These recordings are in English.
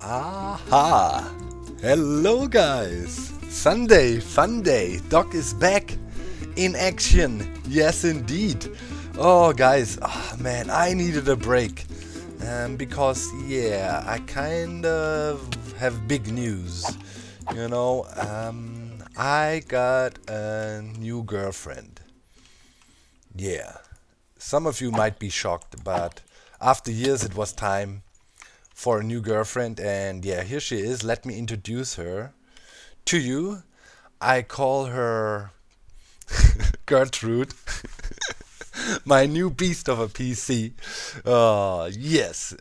Aha! Hello guys! Sunday, fun day. Doc is back in action. Yes, indeed. Oh, guys, man, I needed a break. Because, yeah, I kind of have big news. I got a new girlfriend. Yeah. Some of you might be shocked, but after years it was time for a new girlfriend, and yeah, here she is. Let me introduce her to you. I call her Gertrude, my new beast of a PC. Yes.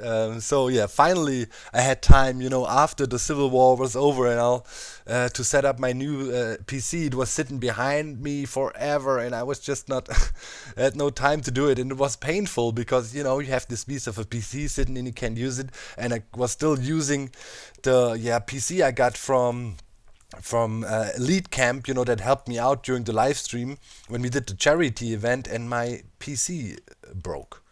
So yeah, finally I had time, after the Civil War was over and all, to set up my new PC. It was sitting behind me forever, and I was just not, I had no time to do it, and it was painful because you have this piece of a PC sitting and you can't use it, and I was still using the PC I got from Elite Camp, that helped me out during the live stream when we did the charity event, and my PC broke.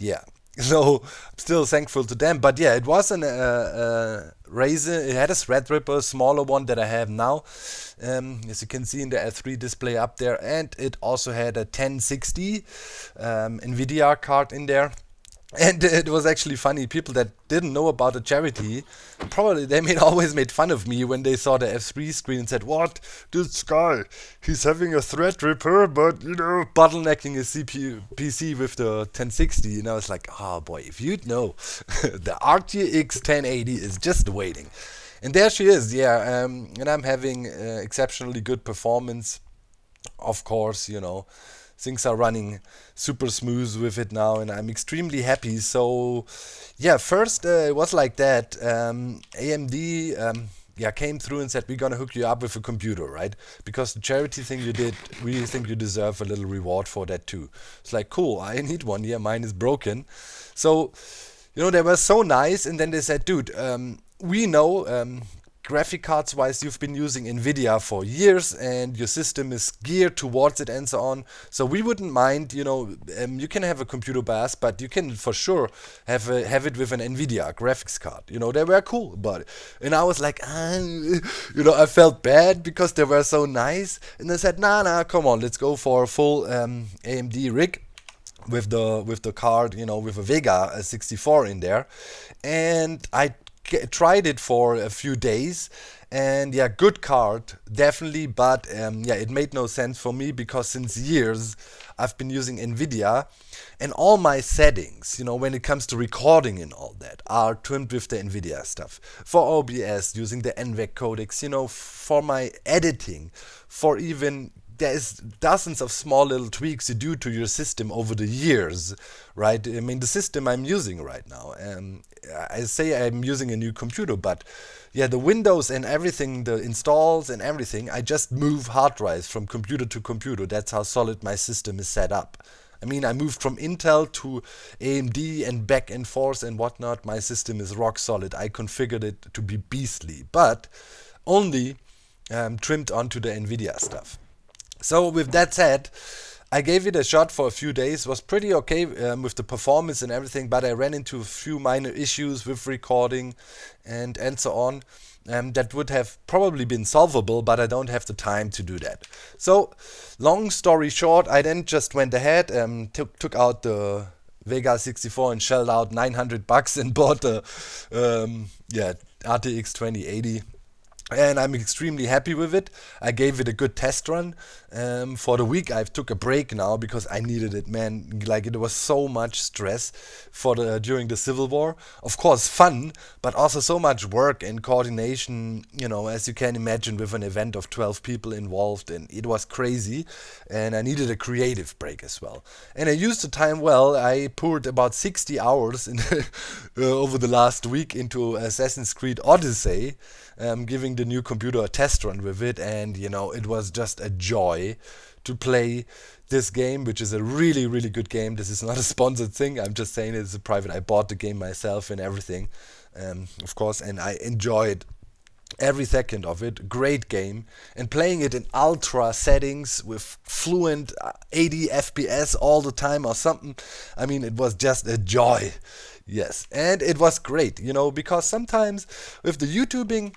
Yeah. So I'm still thankful to them. But yeah, it was an Ryzen. It had a Threadripper, a smaller one that I have now, as you can see in the L3 display up there, and it also had a 1060 NVIDIA card in there. And it was actually funny. People that didn't know about the charity, probably always made fun of me when they saw the F3 screen and said, "What? This guy, he's having a Threadripper, but bottlenecking his CPU PC with the 1060." And I was like, "Oh boy, if you'd know, the RTX 1080 is just waiting." And there she is, yeah. And I'm having exceptionally good performance, of course, Things are running super smooth with it now, and I'm extremely happy. So, yeah, first it was like that. AMD came through and said, "We're gonna hook you up with a computer, right? Because the charity thing you did, we think you deserve a little reward for that too." It's like, cool, I need one. Yeah, mine is broken. So, they were so nice, and then they said, "Dude, we know." Graphic cards wise, you've been using NVIDIA for years and your system is geared towards it and so on. So we wouldn't mind, you can have a computer by us, but you can for sure have it with an NVIDIA graphics card. They were cool about it. And I was like, I felt bad because they were so nice. And they said, nah, come on, let's go for a full AMD rig with the card, with a Vega 64 in there. And I tried it for a few days, and yeah, good card, definitely, but it made no sense for me because since years I've been using NVIDIA, and all my settings, when it comes to recording and all that, are trimmed with the NVIDIA stuff. For OBS, using the NVEC codecs, for my editing, for even there's dozens of small little tweaks you do to your system over the years, right? I mean, the system I'm using right now, I say I'm using a new computer, but yeah, the Windows and everything, the installs and everything, I just move hard drives from computer to computer. That's how solid my system is set up. I mean, I moved from Intel to AMD and back and forth and whatnot. My system is rock solid. I configured it to be beastly, but only trimmed onto the NVIDIA stuff. So with that said, I gave it a shot for a few days, was pretty okay with the performance and everything, but I ran into a few minor issues with recording and so on. That would have probably been solvable, but I don't have the time to do that. So, long story short, I then just went ahead and took out the Vega 64 and shelled out $900 and bought the RTX 2080. And I'm extremely happy with it. I gave it a good test run. For the week, I took a break now because I needed it, man. Like, it was so much stress during the Civil War. Of course, fun, but also so much work and coordination, as you can imagine, with an event of 12 people involved. And it was crazy. And I needed a creative break as well. And I used the time well. I poured about 60 hours over the last week into Assassin's Creed Odyssey. Giving the new computer a test run with it, and it was just a joy to play this game, which is a really, really good game. This is not a sponsored thing, I'm just saying it's a private. I bought the game myself and everything, of course, and I enjoy it every second of it. Great game. And playing it in ultra settings with fluent 80 FPS all the time or something. I mean, it was just a joy. Yes. And it was great, because sometimes with the YouTubing,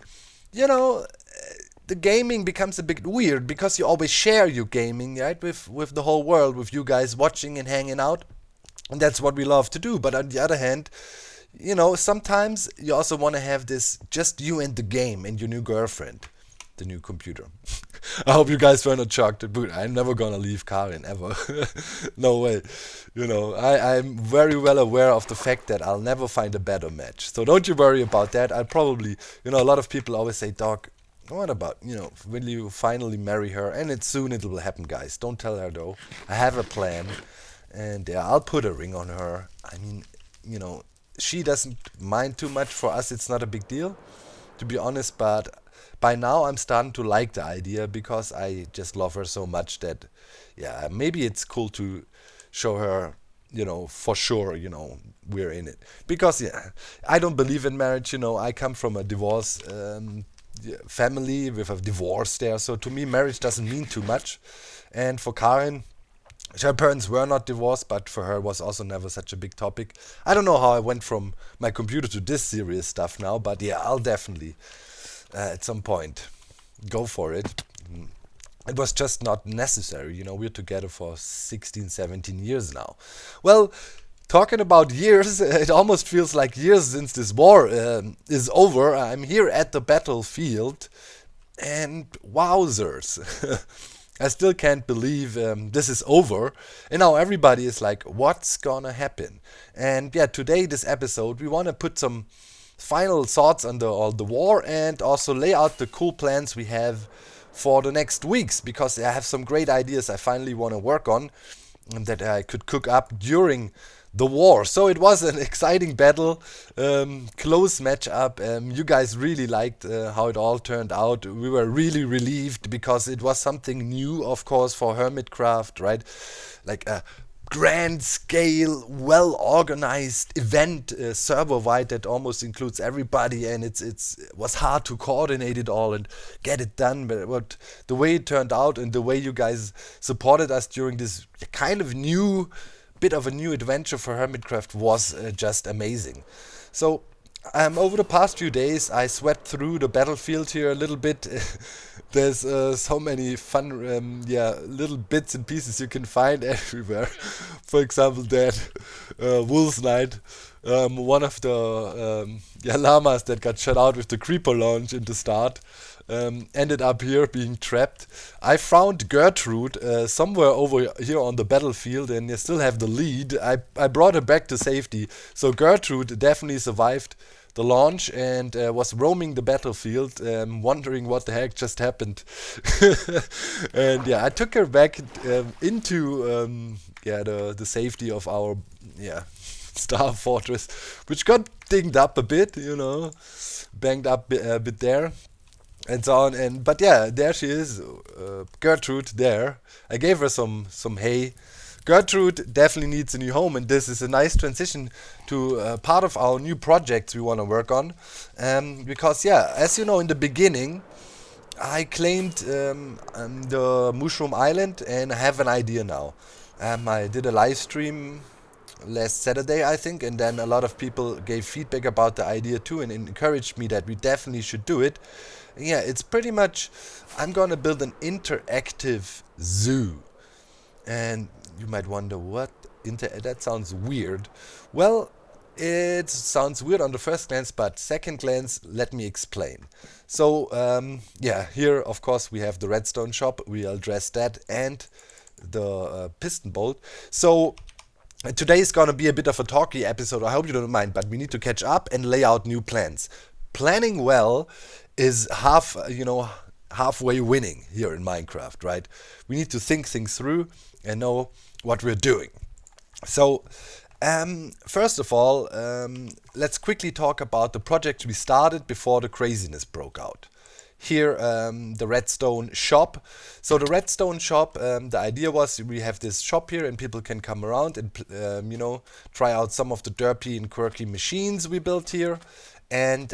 the gaming becomes a bit weird because you always share your gaming, right, with the whole world, with you guys watching and hanging out. And that's what we love to do. But on the other hand, sometimes you also want to have this just you and the game and your new girlfriend, the new computer. I hope you guys were not shocked, but I'm never gonna leave Karin ever. No way. I'm very well aware of the fact that I'll never find a better match. So don't you worry about that. I'll probably, a lot of people always say, Doc, what about, will you finally marry her? And soon it will happen, guys. Don't tell her though. I have a plan. And yeah, I'll put a ring on her. I mean, she doesn't mind too much. For us, it's not a big deal, to be honest. But by now, I'm starting to like the idea because I just love her so much that, yeah, maybe it's cool to show her, for sure, we're in it. Because, yeah, I don't believe in marriage. I come from a divorce family with a divorce there. So to me, marriage doesn't mean too much. And for Karin, her parents were not divorced, but for her it was also never such a big topic. I don't know how I went from my computer to this serious stuff now, but yeah, I'll definitely at some point go for it. It was just not necessary, we're together for 16, 17 years now. Well, talking about years, it almost feels like years since this war is over. I'm here at the battlefield, and wowzers. I still can't believe this is over. And now everybody is like, what's gonna happen? And yeah, today, this episode, we want to put some final thoughts on the war and also lay out the cool plans we have for the next weeks, because I have some great ideas I finally want to work on and that I could cook up during the war. So it was an exciting battle, close matchup. You guys really liked how it all turned out. We were really relieved because it was something new, of course, for Hermitcraft, right? Like a grand scale, well organized event, server-wide, that almost includes everybody, and it was hard to coordinate it all and get it done. But the way it turned out and the way you guys supported us during this kind of bit of a new adventure for Hermitcraft was just amazing. So over the past few days, I swept through the battlefield here a little bit. There's so many fun little bits and pieces you can find everywhere. For example, that Wolf's Knight, one of the llamas that got shot out with the creeper launch in the start, ended up here being trapped. I found Gertrude somewhere over here on the battlefield, and they still have the lead. I brought her back to safety. So Gertrude definitely survived the launch and was roaming the battlefield, wondering what the heck just happened. And yeah, I took her back into the safety of our Star Fortress, which got dinged up a bit, banged up a bit there. And so on, but yeah, there she is, Gertrude there. I gave her some hay. Gertrude definitely needs a new home, and this is a nice transition to part of our new projects we want to work on. Because yeah, as you know, in the beginning, I claimed the Mushroom Island, and I have an idea now. I did a live stream last Saturday, I think, and then a lot of people gave feedback about the idea too and encouraged me that we definitely should do it. Yeah, it's pretty much, I'm gonna build an interactive zoo. And you might wonder, what? That sounds weird. Well, it sounds weird on the first glance, but second glance, let me explain. So, here, of course, we have the Redstone Shop. We'll address that and the piston bolt. So, today is gonna be a bit of a talky episode. I hope you don't mind, but we need to catch up and lay out new plans. Planning well is halfway winning here in Minecraft, right? We need to think things through and know what we're doing. So, first of all, let's quickly talk about the project we started before the craziness broke out. Here, the Redstone Shop. So the Redstone Shop, the idea was we have this shop here and people can come around and, try out some of the derpy and quirky machines we built here. And,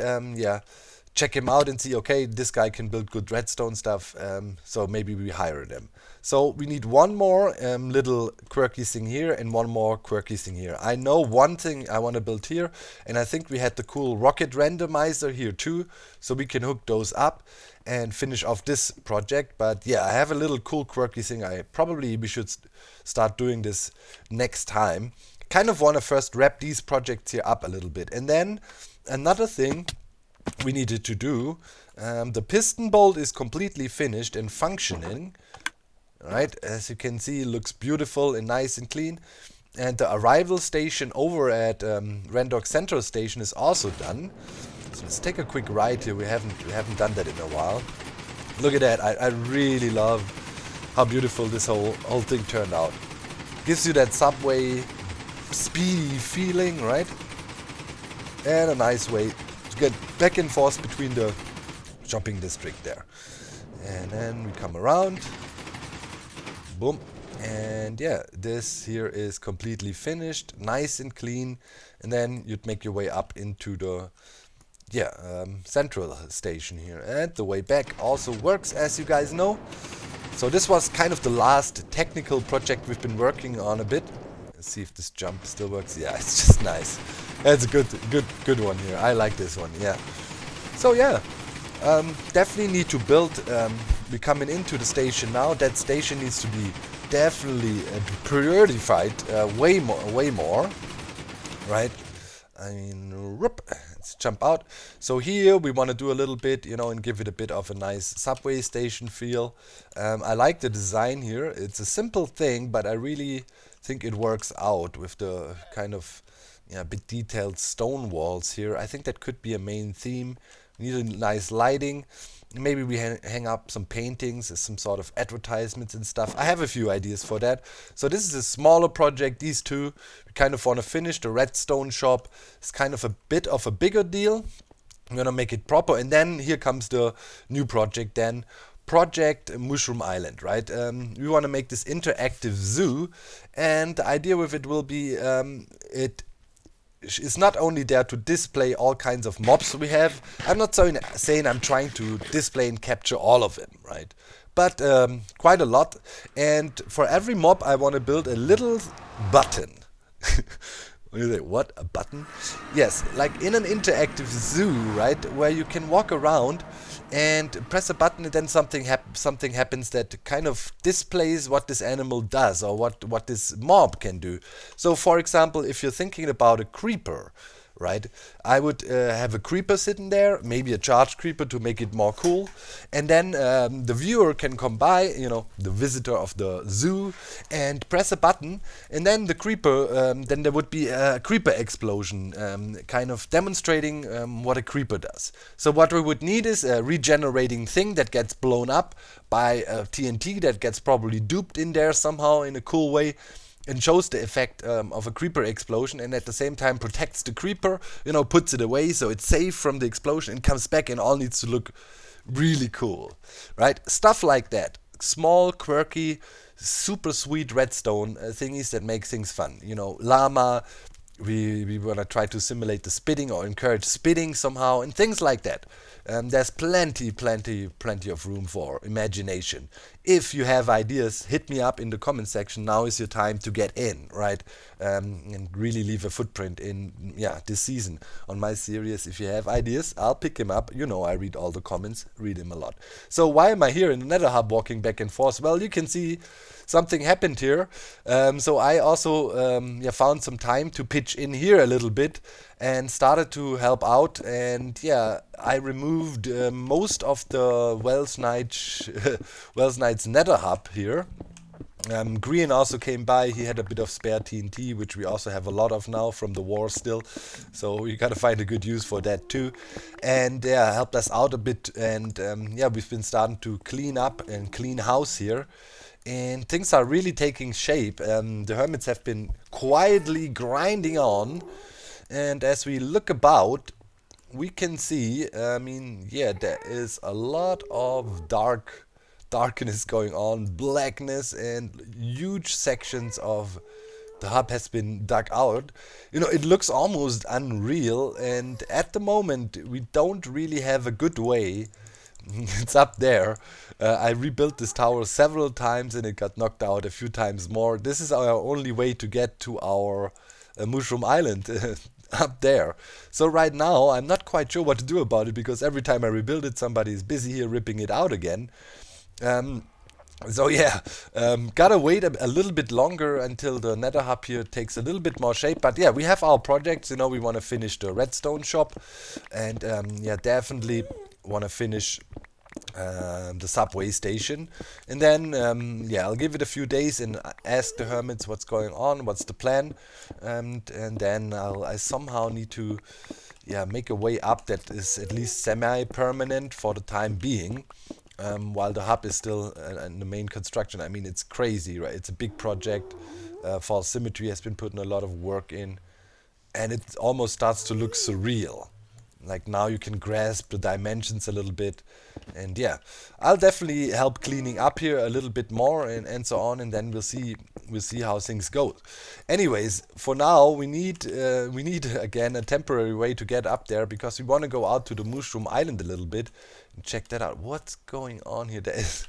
check him out and see, okay, this guy can build good redstone stuff, so maybe we hire them. So we need one more little quirky thing here and one more quirky thing here. I know one thing I want to build here, and I think we had the cool rocket randomizer here too, so we can hook those up and finish off this project. But yeah, I have a little cool quirky thing. We should start doing this next time. Kind of want to first wrap these projects here up a little bit. And then another thing we needed to do, the piston bolt is completely finished and functioning. Right, as you can see, it looks beautiful and nice and clean. And the arrival station over at Rendok Central Station is also done. So let's take a quick ride here. We haven't done that in a while. Look at that! I really love how beautiful this whole thing turned out. Gives you that subway speedy feeling, right? And a nice way to get back and forth between the shopping district there. And then we come around. Boom. And yeah, this here is completely finished, nice and clean. And then you'd make your way up into the central station here. And the way back also works, as you guys know. So this was kind of the last technical project we've been working on a bit. Let's see if this jump still works. Yeah, it's just nice. It's a good one here. I like this one. Yeah. So yeah, definitely need to build. We're coming into the station now. That station needs to be definitely prioritified way more, right? I mean, let's jump out. So here we want to do a little bit, and give it a bit of a nice subway station feel. I like the design here. It's a simple thing, but I really think it works out with the kind of bit detailed stone walls here. I think that could be a main theme. We need a nice lighting. Maybe we hang up some paintings as some sort of advertisements and stuff. I have a few ideas for that. So this is a smaller project. These two we kind of want to finish. The Redstone Shop is kind of a bit of a bigger deal. I'm gonna make it proper, and then here comes the new project. Then Project Mushroom Island, right? We want to make this interactive zoo, and the idea with it will be it's not only there to display all kinds of mobs we have. I'm not saying I'm trying to display and capture all of them, right? But quite a lot. And for every mob, I want to build a little button. What? A button? Yes, like in an interactive zoo, right? Where you can walk around and press a button, and then something happens that kind of displays what this animal does, or what this mob can do. So for example, if you're thinking about a creeper, right, I would have a creeper sitting there, maybe a charged creeper to make it more cool, and then the viewer can come by, the visitor of the zoo, and press a button, and then the creeper, then there would be a creeper explosion, kind of demonstrating what a creeper does. So what we would need is a regenerating thing that gets blown up by TNT that gets probably duped in there somehow in a cool way, and shows the effect of a creeper explosion, and at the same time protects the creeper, puts it away so it's safe from the explosion and comes back, and all needs to look really cool, right? Stuff like that. Small, quirky, super sweet redstone thingies that make things fun. Llama, we want to try to simulate the spitting or encourage spitting somehow, and things like that. There's plenty of room for imagination. If you have ideas, hit me up in the comment section. Now is your time to get in, right? And really leave a footprint in this season on my series. If you have ideas, I'll pick them up. I read all the comments, read them a lot. So why am I here in the Nether Hub walking back and forth? Well, you can see something happened here. So I also found some time to pitch in here a little bit and started to help out. And I removed most of the Wells Knight's Nether Hub here. Green also came by. He had a bit of spare TNT, which we also have a lot of now from the war still. So we gotta find a good use for that too. And helped us out a bit. And we've been starting to clean up and clean house here. And things are really taking shape. The hermits have been quietly grinding on. And as we look about, we can see, there is a lot of darkness going on, blackness, and huge sections of the hub has been dug out, you know, it looks almost unreal, and at the moment we don't really have a good way. It's up there. I rebuilt this tower several times and it got knocked out a few times more. This is our only way to get to our Mushroom Island up there. So right now I'm not quite sure what to do about it, because every time I rebuild it, somebody is busy here ripping it out again. So yeah, gotta wait a little bit longer until the Nether Hub here takes a little bit more shape. But yeah, we have our projects, you know, we want to finish the Redstone Shop, and yeah, definitely want to finish the subway station. And then yeah, I'll give it a few days and ask the hermits what's going on, what's the plan, and then I somehow need to, yeah, make a way up that is at least semi-permanent for the time being. While the hub is still in the main construction. I mean, it's crazy, right? It's a big project. False Symmetry has been putting a lot of work in, and it almost starts to look surreal. Like now you can grasp the dimensions a little bit, and yeah, I'll definitely help cleaning up here a little bit more and so on, and then we'll see how things go. Anyways, for now we need again a temporary way to get up there, because we want to go out to the Mushroom Island a little bit and check that out. What's going on here? There is,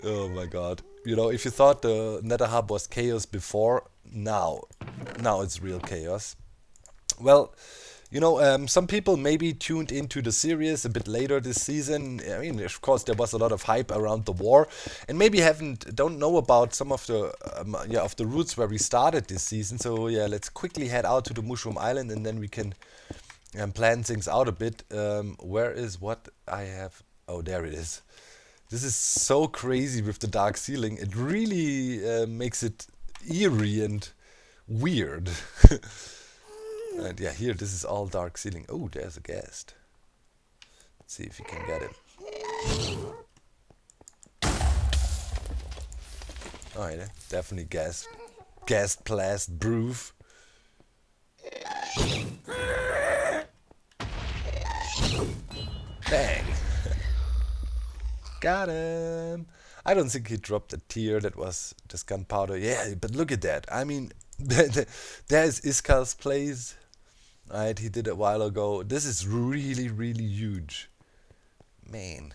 oh my god, you know, if you thought the Nether Hub was chaos before, now it's real chaos. Well, you know, some people maybe tuned into the series a bit later this season. I mean, of course, there was a lot of hype around the war, and maybe don't know about some of the of the routes where we started this season. So yeah, let's quickly head out to the Mushroom Island, and then we can plan things out a bit. Where is what I have? Oh, there it is. This is so crazy with the dark ceiling. It really makes it eerie and weird. And yeah, here, this is all dark ceiling. Oh, there's a guest. Let's see if you can get it. Oh, yeah, definitely gas blast proof. Bang. Got him. I don't think he dropped a tear. That was just gunpowder. Yeah, but look at that. I mean, there's Iskal's place. Right, he did it a while ago. This is really, really huge. Man.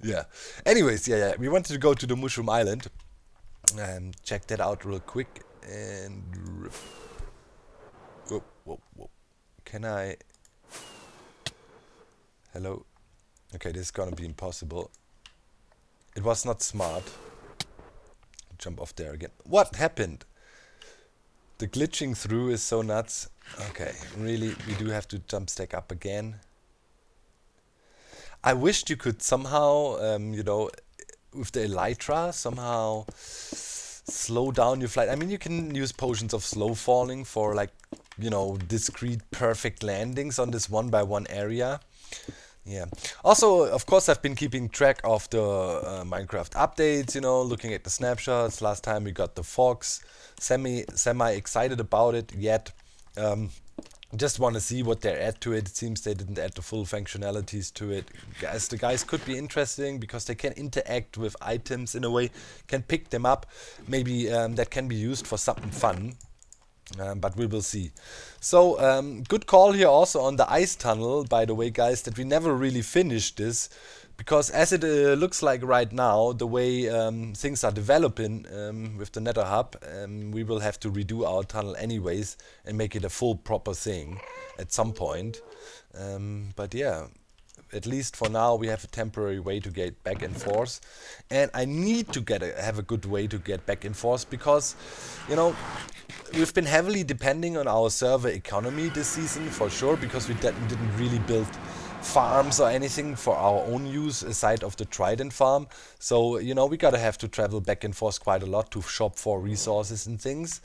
Yeah. Anyways, yeah, we wanted to go to the Mushroom Island and check that out real quick. And whoa. Can I? Hello? Okay, this is gonna be impossible. It was not smart. Jump off there again. What happened? The glitching through is so nuts. Okay, really, we do have to jump stack up again. I wished you could somehow, you know, with the Elytra, somehow slow down your flight. I mean, you can use potions of slow falling for, like, you know, discrete perfect landings on this 1x1 area. Yeah. Also, of course, I've been keeping track of the Minecraft updates, you know, looking at the snapshots. Last time we got the Fox. Semi excited about it yet. Just want to see what they add to it. It seems they didn't add the full functionalities to it. Guys, the guys could be interesting because they can interact with items in a way, can pick them up. Maybe that can be used for something fun. But we will see. So, good call here also on the ice tunnel, by the way, guys, that we never really finished this. Because as it looks like right now, the way things are developing with the Nether Hub, we will have to redo our tunnel anyways and make it a full proper thing at some point. But yeah, at least for now we have a temporary way to get back and forth. And I need to have a good way to get back and forth because, you know, we've been heavily depending on our server economy this season for sure, because we didn't really build farms or anything for our own use aside of the Trident farm. So, you know, we gotta have to travel back and forth quite a lot to shop for resources and things.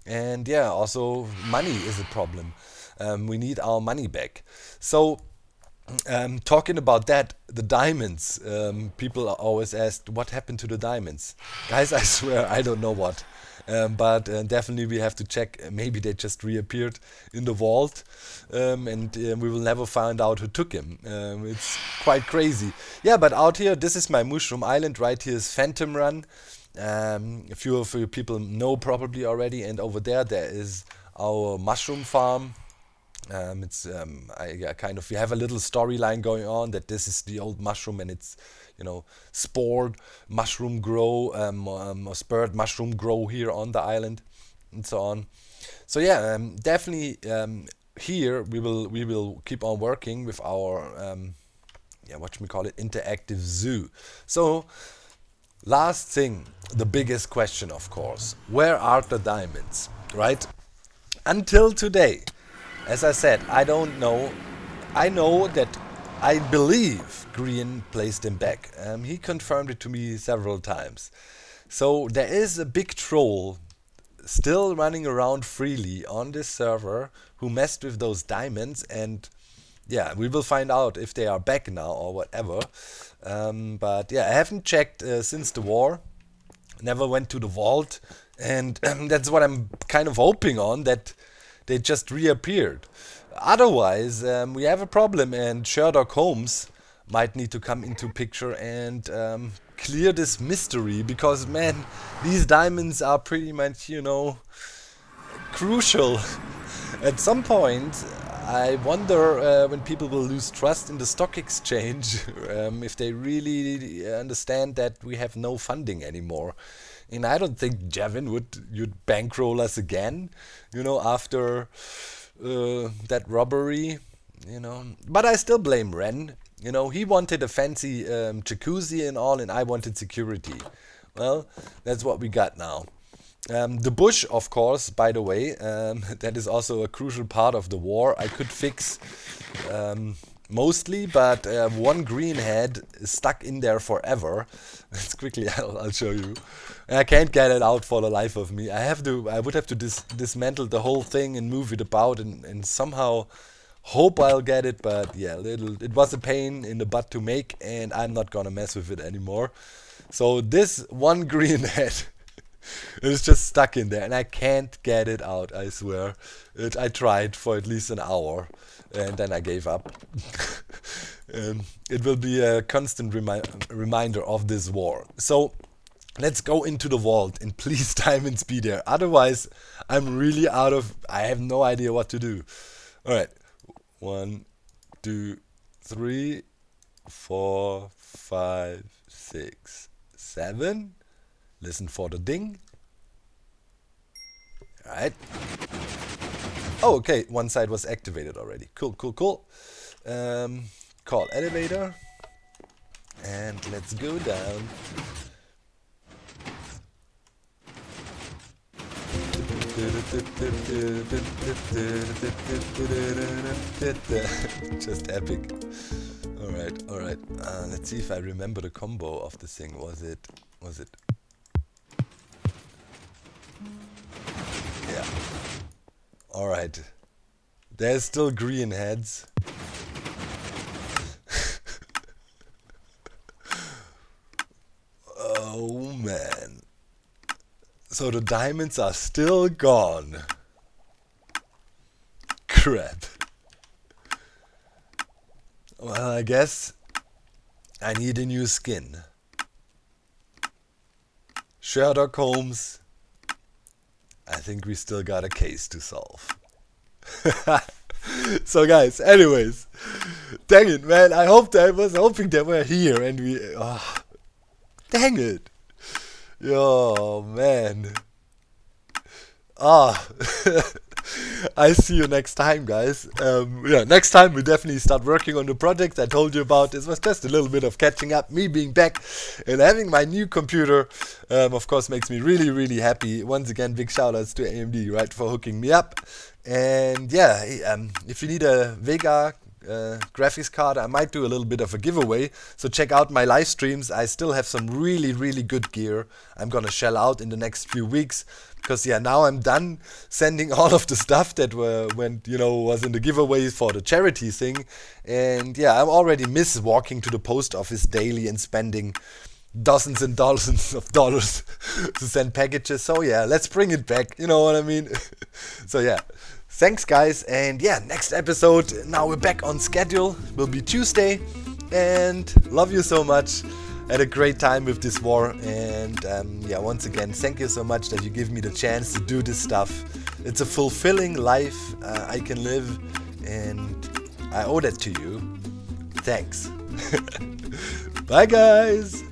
And yeah, also money is a problem. We need our money back. So, talking about that, the diamonds, people always ask, what happened to the diamonds? Guys, I swear, I don't know what. But definitely we have to check. Maybe they just reappeared in the vault, and we will never find out who took him. It's quite crazy. Yeah, but out here, this is my Mushroom Island. Right here is Phantom Run. A few of you people know probably already, and over there is our mushroom farm. We have a little storyline going on that this is the old mushroom, and it's, spored mushroom grow, or spurred mushroom grow here on the island, and so on. So yeah, definitely here we will keep on working with our interactive zoo. So last thing, the biggest question, of course, where are the diamonds, right? Until today, as I said, I don't know. I know that I believe Green placed them back. He confirmed it to me several times. So there is a big troll still running around freely on this server who messed with those diamonds, and yeah, we will find out if they are back now or whatever. But yeah, I haven't checked since the war. Never went to the vault, and that's what I'm kind of hoping on, that they just reappeared. Otherwise, we have a problem, and Sherlock Holmes might need to come into picture and clear this mystery, because man, these diamonds are pretty much, crucial. At some point, I wonder when people will lose trust in the stock exchange, if they really understand that we have no funding anymore. And I don't think Javin would bankroll us again, after that robbery, But I still blame Ren. He wanted a fancy jacuzzi and all, and I wanted security. Well, that's what we got now. The bush, of course, by the way, that is also a crucial part of the war. I could fix mostly, but one green head is stuck in there forever. Let's quickly, I'll show you. I can't get it out for the life of me. I would have to dismantle the whole thing and move it about, and somehow hope I'll get it. But yeah, it was a pain in the butt to make, and I'm not gonna mess with it anymore. So this one green head is just stuck in there, and I can't get it out, I swear. I tried for at least an hour, and then I gave up. It will be a constant reminder of this war. So let's go into the vault, and please diamonds be there. Otherwise, I'm really I have no idea what to do. Alright. 1, 2, 3, 4, 5, 6, 7. Listen for the ding. Alright. Oh, okay. One side was activated already. Cool. Call elevator. And let's go down. Just epic. Alright. Let's see if I remember the combo of the thing. Was it? Yeah. Alright. There's still green heads. Oh man. So the diamonds are still gone. Crap. Well, I guess I need a new skin. Sherlock Holmes, I think we still got a case to solve. So guys, anyways, dang it, man, I was hoping that we're here, and dang it. Yo, man. I see you next time, guys. Next time we definitely start working on the project I told you about. This was just a little bit of catching up, me being back and having my new computer. Of course, makes me really, really happy. Once again, big shout outs to AMD, right, for hooking me up. And yeah, if you need a Vega graphics card, I might do a little bit of a giveaway, so check out my live streams. I still have some really, really good gear I'm gonna shell out in the next few weeks, because yeah, now I'm done sending all of the stuff that was in the giveaway for the charity thing. And yeah, I already miss walking to the post office daily and spending dozens and dozens of dollars to send packages. So yeah, let's bring it back, you know what I mean? So yeah, thanks guys, and yeah, next episode, now we're back on schedule, will be Tuesday, and love you so much. had a great time with this war, and yeah, once again, thank you so much that you give me the chance to do this stuff. It's a fulfilling life I can live, and I owe that to you. Thanks. Bye guys!